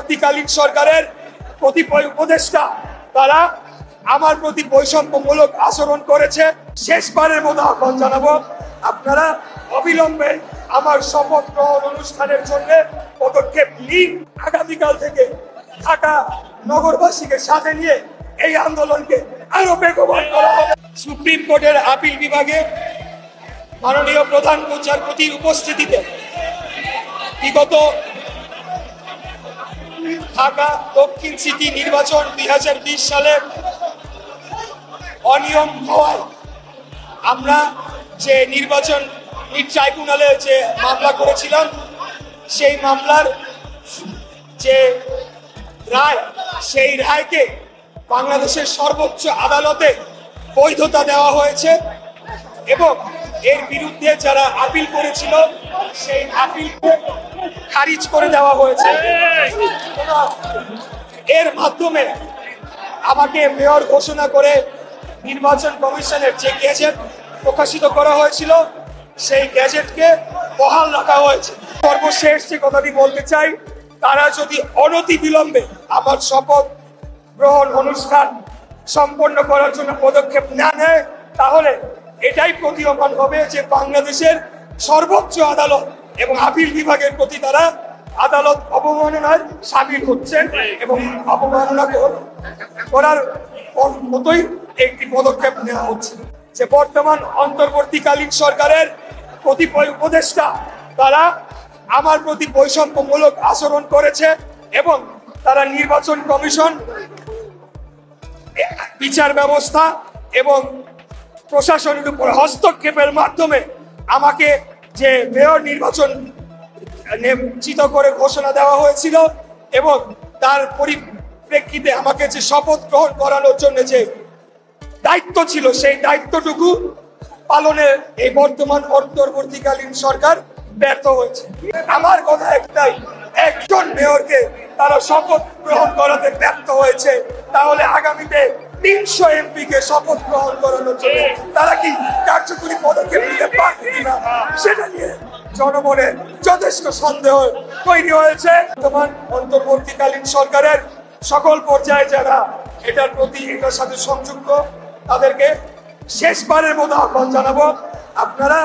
অন্তর্বর্তীকালীন সরকারের কতিপয় উপদেষ্টা তারা আমার প্রতি বৈষম্যমূলক আচরণ করেছে। শেষবারের মতো আহ্বান জানাবো, আপনারা অবিলম্বে আমার শপথ গ্রহণ অনুষ্ঠানের জন্য পদক্ষেপ নিন। আগামীকাল থেকে ঢাকা নগরবাসীকে সাথে নিয়ে এই আন্দোলনকে আরো বেগবান করা হবে। সুপ্রিম কোর্টের আপিল বিভাগে মাননীয় প্রধান বিচারপতির উপস্থিতিতে বিগত ঢাকা দক্ষিণ সিটি নির্বাচন 2020 সালের অনিয়ম হওয়ায় আমরা যে নির্বাচন ট্রাইব্যুনালে যে মামলা করেছিলাম, সেই মামলার যে রায়, সেই রায়কে বাংলাদেশের সর্বোচ্চ আদালতে বৈধতা দেওয়া হয়েছে এবং এর বিরুদ্ধে যারা আপিল করেছিল সেই আপিলকে খারিজ করে দেওয়া হয়েছে। এর মাধ্যমে আমাকে মেয়র ঘোষণা করে নির্বাচন কমিশনের যে গেজেট প্রকাশিত করা হয়েছিল সেই গেজেটকে বহাল রাখা হয়েছে। সর্বশেষ যে কথাটি বলতে চাই, তারা যদি অনতি বিলম্বে আমার শপথ গ্রহণ অনুষ্ঠান সম্পন্ন করার জন্য পদক্ষেপ না নেয়, তাহলে এটাই প্রতীয়মান হবে যে বাংলাদেশের সর্বোচ্চ আদালত এবং আপিল বিভাগের প্রতি তারা আদালত অবমাননার সামিল হচ্ছেন এবং অবমাননা করার মতোই একটি পদক্ষেপ নেওয়া হচ্ছে। যে বর্তমান অন্তর্বর্তীকালীন সরকারের কতিপয় উপদেষ্টা তারা আমার প্রতি বৈষম্যমূলক আচরণ করেছে এবং তারা নির্বাচন কমিশন, বিচার ব্যবস্থা এবং প্রশাসনের উপর হস্তক্ষেপের মাধ্যমে আমাকে যে মেয়র নির্বাচন নিশ্চিত করে ঘোষণা দেওয়া হয়েছিল এবং তার পরিপ্রেক্ষিতে আমাকে যে শপথ গ্রহণ করানোর জন্য যে দায়িত্ব ছিল, সেই দায়িত্বটুকু পালনে এই বর্তমান অন্তর্বর্তীকালীন সরকার ব্যর্থ হয়েছে। আমার কথা একটাই, একজন মেয়রকে তারা শপথ গ্রহণ করাতে ব্যর্থ হয়েছে, তাহলে আগামীতে 300 এমপি কে শপথ গ্রহণ করানোর জন্য তারা কি কার্যকরী পদক্ষেপ নিতে পারবে কিনা, সেটা নিয়ে জনমনে যথেষ্ট সন্দেহ তৈরি হয়েছে। বর্তমান অন্তর্বর্তীকালীন সরকারের সকল পর্যায়ে যারা এটার সাথে সংযুক্ত, তাদেরকে শেষবারের মতো আহ্বান জানাবো, আপনারা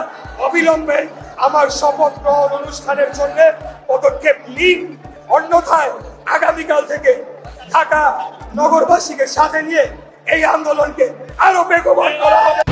অবিলম্বে আমার শপথ গ্রহণ অনুষ্ঠানের জন্য পদক্ষেপ নিন। অন্যথায় আগামীকাল থেকে ঢাকা নগরবাসীকে সাথে নিয়ে এই আন্দোলনকে আরো বেগবান করা হবে।